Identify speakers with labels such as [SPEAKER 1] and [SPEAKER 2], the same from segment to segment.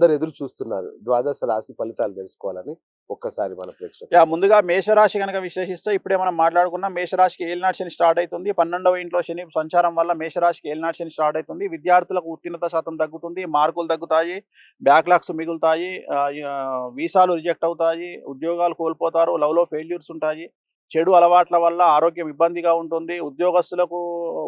[SPEAKER 1] అందరు ఎదురు చూస్తున్నారు ద్వాదశ రాశి ఫలితాలు తెలుసుకోవాలని. ఒక్కసారి మన ప్రేక్షకులు
[SPEAKER 2] ముందుగా మేషరాశి కనుక విశ్లేషిస్తే ఇప్పుడే మనం మాట్లాడుకున్నాం. మేషరాశికి ఏలినాటి శని స్టార్ట్ అవుతుంది. 12వ ఇంట్లో శని సంచారం వల్ల మేషరాశికి ఏలినాటి శని స్టార్ట్ అవుతుంది. విద్యార్థులకు ఉత్తీర్ణత శాతం తగ్గుతుంది, మార్కులు తగ్గుతాయి, బ్యాక్లాగ్స్ మిగులుతాయి, వీసాలు రిజెక్ట్ అవుతాయి, ఉద్యోగాలు కోల్పోతారు, లవ్లో ఫెయిల్యూర్స్ ఉంటాయి, చెడు అలవాట్ల వల్ల ఆరోగ్యం ఇబ్బందిగా ఉంటుంది, ఉద్యోగస్తులకు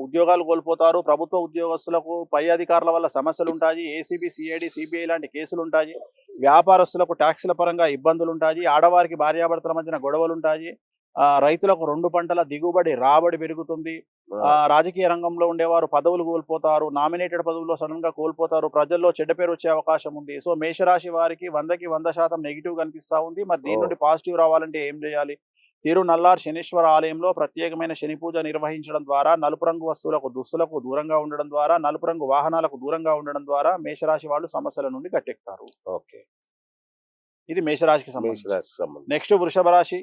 [SPEAKER 2] ఉద్యోగాలు కోల్పోతారు, ప్రభుత్వ ఉద్యోగస్తులకు పై అధికారుల వల్ల సమస్యలు ఉంటాయి, ఏసీబీ సిఐడి సిబిఐ లాంటి కేసులు ఉంటాయి, వ్యాపారస్తులకు ట్యాక్సుల పరంగా ఇబ్బందులు ఉంటాయి, ఆడవారికి భార్యాభర్తల మధ్యన గొడవలు ఉంటాయి, రైతులకు 2 పంటల దిగుబడి రాబడి పెరుగుతుంది, రాజకీయ రంగంలో ఉండేవారు పదవులు కోల్పోతారు, నామినేటెడ్ పదవుల్లో సడన్ గా కోల్పోతారు, ప్రజల్లో చెడ్డ పేరు వచ్చే అవకాశం ఉంది. సో మేషరాశి వారికి 100కి 100% నెగిటివ్ కనిపిస్తా ఉంది. మరి దీని నుండి పాజిటివ్ రావాలంటే ఏం చేయాలి? తిరునల్లార్ శనీశ్వర ఆలయంలో ప్రత్యేకమైన శని పూజ నిర్వహించడం ద్వారా, నలుపు రంగు వస్తువులకు దుస్తులకు దూరంగా ఉండడం ద్వారా, నలుపు రంగు వాహనాలకు దూరంగా ఉండడం ద్వారా మేషరాశి వాళ్ళు సమస్యల నుండి గట్టెక్కుతారు.
[SPEAKER 1] ఓకే,
[SPEAKER 2] ఇది మేషరాశికి సంబంధించి. నెక్స్ట్ వృషభ రాశి.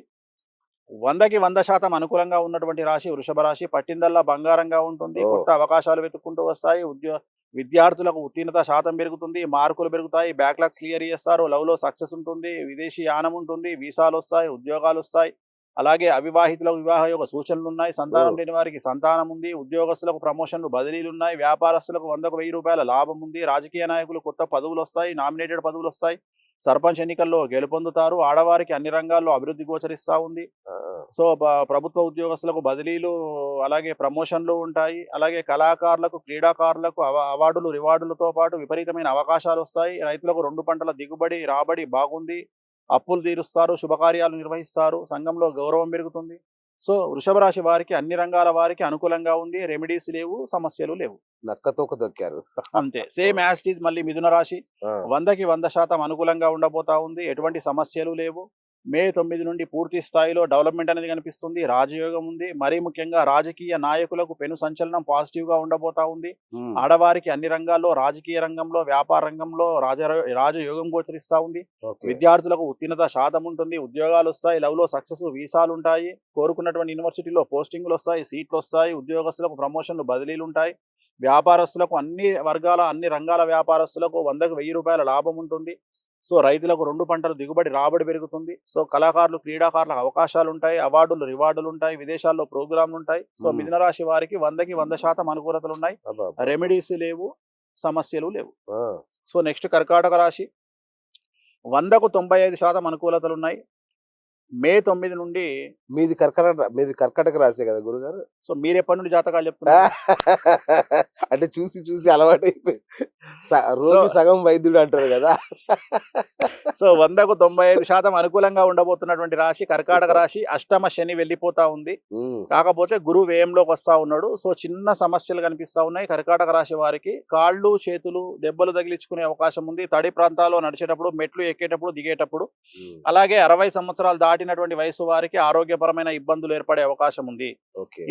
[SPEAKER 2] 100కి 100% అనుకూలంగా ఉన్నటువంటి రాశి వృషభ రాశి. పట్టిందల్లా బంగారంగా ఉంటుంది, కొత్త అవకాశాలు వెతుక్కుంటూ వస్తాయి, విద్యార్థులకు ఉత్తీర్ణత శాతం పెరుగుతుంది, మార్కులు పెరుగుతాయి, బ్యాక్లాగ్స్ క్లియర్ చేస్తారు, లవ్లో సక్సెస్ ఉంటుంది, విదేశీ యానం ఉంటుంది, వీసాలు వస్తాయి, ఉద్యోగాలు వస్తాయి. అలాగే అవివాహితులకు వివాహ యొక్క సూచనలు ఉన్నాయి, సంతానం లేని వారికి సంతానం ఉంది, ఉద్యోగస్తులకు ప్రమోషన్లు బదిలీలు ఉన్నాయి, వ్యాపారస్తులకు 100కు 1000 రూపాయల లాభం ఉంది, రాజకీయ నాయకులు కొత్త పదవులు వస్తాయి, నామినేటెడ్ పదవులు వస్తాయి, సర్పంచ్ ఎన్నికల్లో గెలుపొందుతారు, ఆడవారికి అన్ని రంగాల్లో అభివృద్ధి గోచరిస్తూ ఉంది. సో ప్రభుత్వ ఉద్యోగస్తులకు బదిలీలు, అలాగే ప్రమోషన్లు ఉంటాయి, అలాగే కళాకారులకు క్రీడాకారులకు అవార్డులు రివార్డులతో పాటు విపరీతమైన అవకాశాలు వస్తాయి, రైతులకు 2 పంటల దిగుబడి రాబడి బాగుంది, అప్పులు తీరుస్తారు, శుభకార్యాలు నిర్వహిస్తారు, సంఘంలో గౌరవం పెరుగుతుంది. సో వృషభ రాశి వారికి అన్ని రంగాల వారికి అనుకూలంగా ఉంది, రెమెడీస్ లేవు, సమస్యలు లేవు,
[SPEAKER 1] నక్కతోక దొక్కారు
[SPEAKER 2] అంతే. Same as it is. మళ్ళీ మిథున రాశి 100కి 100% అనుకూలంగా ఉండబోతా ఉంది, ఎటువంటి సమస్యలు లేవు. మే 9 నుండి పూర్తి స్థాయిలో డెవలప్మెంట్ అనేది కనిపిస్తుంది, రాజయోగం ఉంది, మరీ ముఖ్యంగా రాజకీయ నాయకులకు పెను సంచలనం పాజిటివ్ గా ఉండబోతా ఉంది. ఆడవారికి అన్ని రంగాల్లో, రాజకీయ రంగంలో, వ్యాపార రంగంలో రాజయోగం గోచరిస్తా ఉంది. విద్యార్థులకు ఉత్తీర్ణత శాతం ఉంటుంది, ఉద్యోగాలు వస్తాయి, లవ్ లో సక్సెస్, వీసాలు ఉంటాయి, కోరుకున్నటువంటి యూనివర్సిటీలో పోస్టింగ్లు వస్తాయి, సీట్లు వస్తాయి, ఉద్యోగస్తులకు ప్రమోషన్లు బదిలీలు ఉంటాయి, వ్యాపారస్తులకు అన్ని రంగాల వ్యాపారస్తులకు 100కు 1000 రూపాయల లాభం ఉంటుంది. సో రైతులకు 2 పంటలు దిగుబడి రాబడి పెరుగుతుంది. సో కళాకారులు క్రీడాకారులకు అవకాశాలు ఉంటాయి, అవార్డులు రివార్డులు ఉంటాయి, విదేశాల్లో ప్రోగ్రాంలు ఉంటాయి. సో మిథున రాశి వారికి 100కి 100% అనుకూలతలు ఉన్నాయి, రెమెడీస్ లేవు, సమస్యలు లేవు. సో నెక్స్ట్ కర్కాటక రాశి. 100కు 95% అనుకూలతలు ఉన్నాయి. మే 9 నుండి
[SPEAKER 1] మీది కర్కాటక రాసే కదా గురుగారు.
[SPEAKER 2] సో మీరు ఎప్పటి నుండి జాతకాలు చెప్తున్నారు?
[SPEAKER 1] అంటే చూసి అలవాటు అయిపోయి రోగి సగం వైద్యుడు అంటారు కదా.
[SPEAKER 2] సో 100కు 95% అనుకూలంగా ఉండబోతున్నటువంటి రాశి కర్కాటక రాశి. అష్టమ శని వెళ్ళిపోతా ఉంది, కాకపోతే గురువు వ్యయంలోకి వస్తా ఉన్నాడు. సో చిన్న సమస్యలు కనిపిస్తా ఉన్నాయి కర్కాటక రాశి వారికి. కాళ్ళు చేతులు దెబ్బలు తగిలించుకునే అవకాశం ఉంది, తడి ప్రాంతాల్లో నడిచేటప్పుడు, మెట్లు ఎక్కేటప్పుడు, దిగేటప్పుడు. అలాగే 60 సంవత్సరాలు దాటినటువంటి వయసు వారికి ఆరోగ్యపరమైన ఇబ్బందులు ఏర్పడే అవకాశం ఉంది.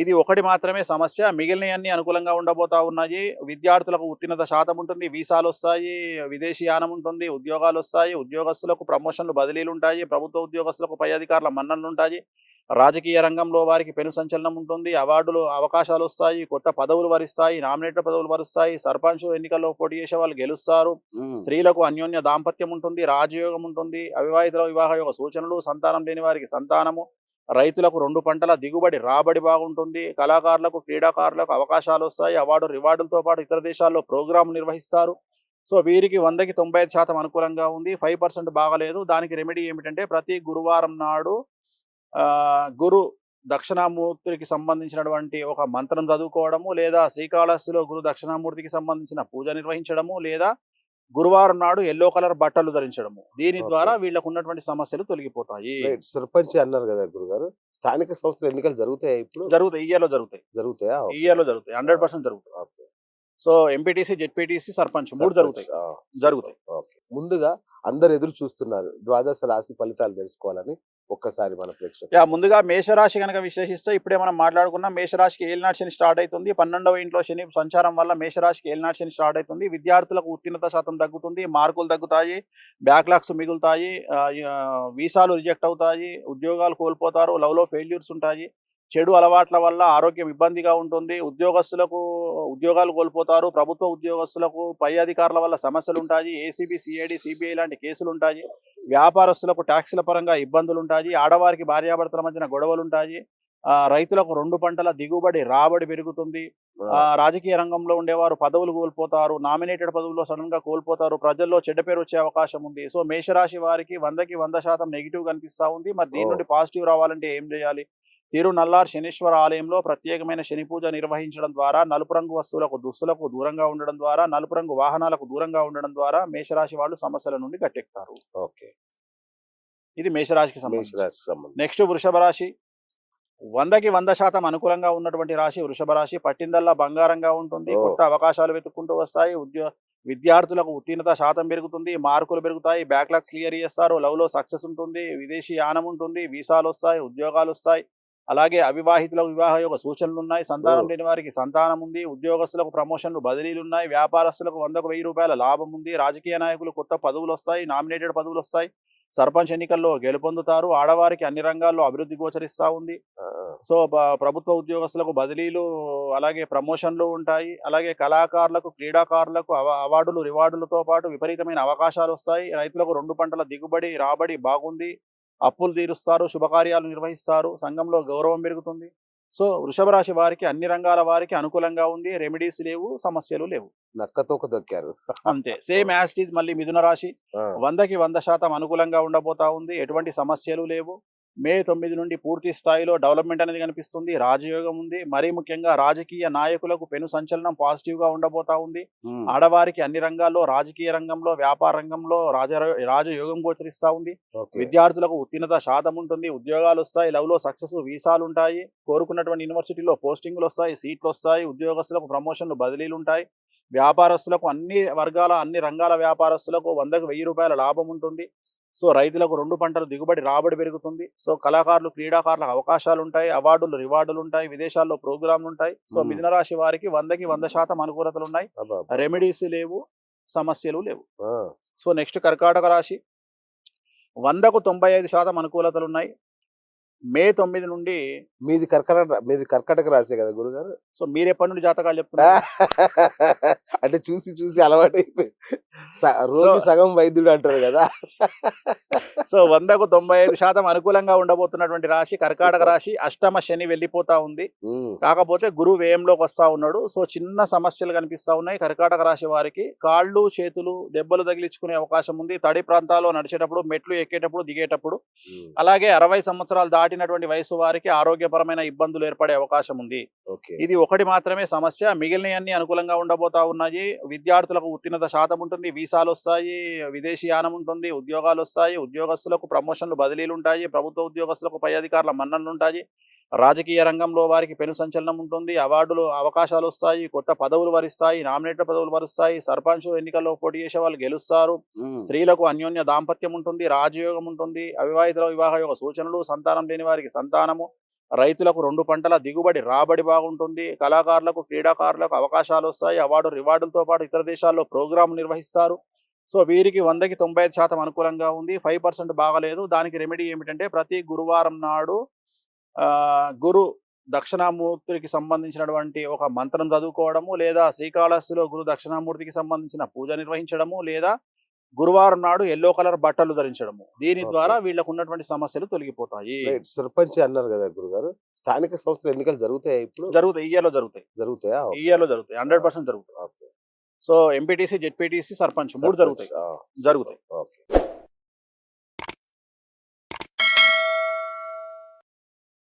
[SPEAKER 2] ఇది ఒకటి మాత్రమే సమస్య, మిగిలినవన్నీ అనుకూలంగా ఉండబోతా ఉన్నాయి. విద్యార్థులకు ఉత్తీర్ణత శాతం ఉంటుంది, వీసాలు వస్తాయి, విదేశీ యానం ఉంటుంది, ఉద్యోగాలు వస్తాయి, ఉద్యోగస్తులకు ప్రమోషన్లు బదిలీలు ఉంటాయి, ప్రభుత్వ ఉద్యోగస్తులకు పై అధికారుల మన్ననలు ఉంటాయి, రాజకీయ రంగంలో వారికి పెను సంచలనం ఉంటుంది, అవార్డులు అవకాశాలు వస్తాయి, కొత్త పదవులు వరిస్తాయి, నామినేటెడ్ పదవులు వరుస్తాయి, సర్పంచ్ ఎన్నికల్లో పోటీ చేసే వాళ్ళు గెలుస్తారు, స్త్రీలకు అన్యోన్య దాంపత్యం ఉంటుంది, రాజయోగం ఉంటుంది, అవివాహితుల వివాహ యొక్క సూచనలు, సంతానం లేని వారికి సంతానము, రైతులకు 2 పంటల దిగుబడి రాబడి బాగుంటుంది, కళాకారులకు క్రీడాకారులకు అవకాశాలు వస్తాయి, అవార్డు రివార్డులతో పాటు ఇతర దేశాల్లో ప్రోగ్రాం నిర్వహిస్తారు. సో వీరికి 100కి 95% అనుకూలంగా ఉంది, 5% బాగలేదు. దానికి రెమెడీ ఏమిటంటే ప్రతి గురువారం నాడు గురు దక్షిణామూర్తికి సంబంధించినటువంటి ఒక మంత్రం చదువుకోవడము, లేదా శ్రీకాళహస్తిలో గురు దక్షిణామూర్తికి సంబంధించిన పూజ నిర్వహించడము, లేదా గురువారం నాడు ఎల్లో కలర్ బట్టలు ధరించడము. దీని ద్వారా వీళ్ళకు ఉన్నటువంటి సమస్యలు తొలగిపోతాయి.
[SPEAKER 1] సర్పంచ్ అన్నారు కదా గురుగారు, స్థానిక సంస్థల ఎన్నికలు జరుగుతాయి ఇప్పుడు?
[SPEAKER 2] జరుగుతాయి, ఈ ఇయర్లో జరుగుతాయి. ఈ ఇయర్లో జరుగుతాయి, 100% జరుగుతాయి. సో ఎంపీటీసీ, జెడ్పీటీసీ, సర్పంచ్ 3 జరుగుతాయి.
[SPEAKER 1] ముందుగా అందరు ఎదురు చూస్తున్నారు ద్వాదశ రాశి ఫలితాలు తెలుసుకోవాలని. ఒక్కసారి మన ప్రేక్షకులు
[SPEAKER 2] ముందుగా మేషరాశి కనుక విశ్లేషిస్తే ఇప్పుడే మనం మాట్లాడుకున్నాం. మేషరాశికి ఏలినాటి శని స్టార్ట్ అవుతుంది. 12వ ఇంట్లో శని సంచారం వల్ల మేషరాశికి ఏలినాటి శని స్టార్ట్ అవుతుంది. విద్యార్థులకు ఉత్తీర్ణత శాతం తగ్గుతుంది, మార్కులు తగ్గుతాయి, బ్యాక్లాగ్స్ మిగులుతాయి, వీసాలు రిజెక్ట్ అవుతాయి, ఉద్యోగాలు కోల్పోతారు, లవ్లో ఫెయిల్యూర్స్ ఉంటాయి, చెడు అలవాట్ల వల్ల ఆరోగ్యం ఇబ్బందిగా ఉంటుంది. ఉద్యోగస్తులకు ఉద్యోగాలు కోల్పోతారు. ప్రభుత్వ ఉద్యోగస్తులకు పై అధికారుల వల్ల సమస్యలుంటాయి. ఏసీబీ, సీఐడీ, సీబీఐ లాంటి కేసులుంటాయి. వ్యాపారస్తులకు ట్యాక్సుల పరంగా ఇబ్బందులుంటాయి. ఆడవారికి భార్యాభర్తల మధ్యన గొడవలుంటాయి. రైతులకు 2 పంటల దిగుబడి, రాబడి పెరుగుతుంది. రాజకీయ రంగంలో ఉండేవారు పదవులు కోల్పోతారు. నామినేటెడ్ పదవుల్లో సడన్‌గా కోల్పోతారు. ప్రజల్లో చెడ్డ పేరు వచ్చే అవకాశం ఉంది. సో, మేషరాశి వారికి 100కి 100% నెగెటివ్ కనిపిస్తా ఉంది. మరి దీని నుండి పాజిటివ్ రావాలంటే ఏం చేయాలి? తిరునల్లార్ శనీశ్వర ఆలయంలో ప్రత్యేకమైన శని పూజ నిర్వహించడం ద్వారా, నలుపు రంగు వస్తువులకు, దుస్తులకు దూరంగా ఉండడం ద్వారా, నలుపు రంగు వాహనాలకు దూరంగా ఉండడం ద్వారా మేషరాశి వాళ్ళు సమస్యల నుండి గట్టెక్కుతారు.
[SPEAKER 1] ఓకే.
[SPEAKER 2] ఇది మేషరాశికి సంబంధించి.
[SPEAKER 1] మేషరాశికి సంబంధించి.
[SPEAKER 2] నెక్స్ట్ వృషభ రాశి. 100కి 100% అనుకూలంగా ఉన్నటువంటి రాశి వృషభ రాశి. పట్టిందల్లా బంగారంగా ఉంటుంది.
[SPEAKER 1] ఓ.
[SPEAKER 2] కొత్త అవకాశాలు వెతుక్కుంటూ వస్తాయి. విద్యార్థులకు ఉత్తీర్ణత శాతం పెరుగుతుంది. మార్కులు పెరుగుతాయి. బ్యాక్లాగ్స్ క్లియర్ చేస్తారు. లవ్‌లో సక్సెస్ ఉంటుంది. విదేశీ యానం ఉంటుంది. వీసాలొస్తాయి. ఉద్యోగాలొస్తాయి. అలాగే అవివాహితులకు వివాహ యోగ సూచనలున్నాయి. సంతానం లేని వారికి సంతానం ఉంది. ఉద్యోగస్తులకు ప్రమోషన్లు, బదిలీలున్నాయి. వ్యాపారస్తులకు 100కు 1000 రూపాయల లాభం ఉంది. రాజకీయ నాయకులు కొత్త పదవులొస్తాయి. నామినేటెడ్ పదవులొస్తాయి. సర్పంచ్ ఎన్నికల్లో గెలుపొందుతారు. ఆడవారికి అన్ని రంగాల్లో అభివృద్ధి గోచరిస్తా ఉంది. సో, ప్రభుత్వ ఉద్యోగస్తులకు బదిలీలు, అలాగే ప్రమోషన్లు ఉంటాయి. అలాగే కళాకారులకు, క్రీడాకారులకు అవార్డులు, రివార్డులతో పాటు విపరీతమైన అవకాశాలు వస్తాయి. రైతులకు 2 పంటల దిగుబడి, రాబడి బాగుంది. అప్పులు తీరుస్తారు. శుభకార్యాలు నిర్వహిస్తారు. సంఘంలో గౌరవం పెరుగుతుంది. సో, వృషభ రాశి వారికి అన్ని రంగాల వారికి అనుకూలంగా ఉంది. రెమెడీస్ లేవు, సమస్యలు లేవు.
[SPEAKER 1] నక్కతోక దొక్కారు.
[SPEAKER 2] అంతే. సేమ్ యాజ్ ఇట్ ఈజ్ మళ్ళీ మిథున రాశి. 100కి 100% అనుకూలంగా ఉండబోతా ఉంది. ఎటువంటి సమస్యలు లేవు. మే 9 నుండి పూర్తి స్థాయిలో డెవలప్మెంట్ అనేది కనిపిస్తుంది. రాజయోగం ఉంది. మరీ ముఖ్యంగా రాజకీయ నాయకులకు పెను సంచలనం పాజిటివ్‌గా ఉండబోతా ఉంది. ఆడవారికి అన్ని రంగాల్లో, రాజకీయ రంగంలో, వ్యాపార రంగంలో రాజయోగం గోచరిస్తా ఉంది.
[SPEAKER 1] ఓకే.
[SPEAKER 2] విద్యార్థులకు ఉత్తీర్ణత శాతం ఉంటుంది. ఉద్యోగాలొస్తాయి. లవ్‌లో సక్సెస్, వీసాలుంటాయి. కోరుకున్నటువంటి యూనివర్సిటీలో పోస్టింగులొస్తాయి. సీట్లొస్తాయి. ఉద్యోగస్తులకు ప్రమోషన్లు, బదిలీలుంటాయి. వ్యాపారస్తులకు అన్ని వర్గాల, అన్ని రంగాల వ్యాపారస్తులకు 100కు 1000 రూపాయల లాభం ఉంటుంది. సో, రైతులకు 2 పంటలు దిగుబడి, రాబడి పెరుగుతుంది. సో, కళాకారులు, క్రీడాకారులకు అవకాశాలుంటాయి. అవార్డులు, రివార్డులుంటాయి. విదేశాల్లో ప్రోగ్రామ్‌లుంటాయి. సో, మిథున రాశి వారికి 100కి 100% అనుకూలతలున్నాయి.
[SPEAKER 1] అబ్బబ్బా!
[SPEAKER 2] రెమెడీస్ లేవు, సమస్యలు లేవు.
[SPEAKER 1] ఆ!
[SPEAKER 2] సో, నెక్స్ట్ కర్కాటక రాశి. 100కు 95% అనుకూలతలున్నాయి. మే 9 నుండి.
[SPEAKER 1] మీది కర్కాటక రాశే కదా గురుగారు?
[SPEAKER 2] సో, మీరెప్పటి నుండి జాతకాలు చెప్తున్నారు?
[SPEAKER 1] అంటే చూసి చూసి అలవాటైపోయి రోగి సగం వైద్యుడు అంటారు కదా.
[SPEAKER 2] సో, 100కు 95% అనుకూలంగా ఉండబోతున్నటువంటి రాశి కర్కాటక రాశి. అష్టమ శని వెళ్ళిపోతా ఉంది. కాకపోతే గురువు వ్యయంలోకి వస్తా ఉన్నాడు. సో, చిన్న సమస్యలు కనిపిస్తా ఉన్నాయి కర్కాటక రాశి వారికి. కాళ్ళు, చేతులు దెబ్బలు తగిలించుకునే అవకాశం ఉంది. తడి ప్రాంతాల్లో నడిచేటప్పుడు, మెట్లు ఎక్కేటప్పుడు, దిగేటప్పుడు. అలాగే 60 సంవత్సరాలు దాటినటువంటి వయసు వారికి ఆరోగ్యపరమైన ఇబ్బందులు ఏర్పడే అవకాశం ఉంది. ఇది ఒకటి మాత్రమే సమస్య. మిగిలినవన్నీ అనుకూలంగా ఉండబోతా ఉన్నాయి. విద్యార్థులకు ఉత్తీర్ణత శాతం ఉంటుంది. వీసాలు వస్తాయి. విదేశీ యానం ఉంటుంది. ఉద్యోగాలు వస్తాయి. ఉద్యోగస్తులకు ప్రమోషన్లు, బదిలీలు ఉంటాయి. ప్రభుత్వ ఉద్యోగస్తులకు పై అధికారుల మన్ననలు ఉంటాయి. రాజకీయ రంగంలో వారికి పెను సంచలనం ఉంటుంది. అవార్డులు, అవకాశాలు వస్తాయి. కొత్త పదవులు వరిస్తాయి. నామినేటెడ్ పదవులు వరుస్తాయి. సర్పంచ్ ఎన్నికల్లో పోటీ చేసే వాళ్ళు గెలుస్తారు. స్త్రీలకు అన్యోన్య దాంపత్యం ఉంటుంది. రాజయోగం ఉంటుంది. అవివాహితుల వివాహ యోగ సూచనలు. సంతానం లేని వారికి సంతానము. రైతులకు 2 పంటల దిగుబడి, రాబడి బాగుంటుంది. కళాకారులకు, క్రీడాకారులకు అవకాశాలు వస్తాయి. అవార్డు, రివార్డులతో పాటు ఇతర దేశాల్లో ప్రోగ్రాం నిర్వహిస్తారు. సో, వీరికి 100కి 95% అనుకూలంగా ఉంది. 5% బాగలేదు. దానికి రెమెడీ ఏమిటంటే ప్రతి గురువారం నాడు గురు దక్షిణామూర్తికి సంబంధించినటువంటి ఒక మంత్రం చదువుకోవడము, లేదా శ్రీకాళహస్తిలో గురు దక్షిణామూర్తికి సంబంధించిన పూజ నిర్వహించడము, లేదా గురువారం నాడు యెల్లో కలర్ బట్టలు ధరించడము. దీని ద్వారా వీళ్ళకు ఉన్నటువంటి సమస్యలు తొలగిపోతాయి.
[SPEAKER 1] సర్పంచ్ అన్నారు కదా గురుగారు. స్థానిక సంస్థల ఎన్నికలు జరుగుతాయి ఇప్పుడు?
[SPEAKER 2] జరుగుతాయి. ఈ ఇయర్‌లో జరుగుతాయి.
[SPEAKER 1] జరుగుతాయా?
[SPEAKER 2] ఈ ఇయర్‌లో జరుగుతాయి. 100% జరుగుతాయి. సో, ఎంపీటీసీ, జెడ్పీటీసీ, సర్పంచ్ 3 జరుగుతాయి. జరుగుతాయి.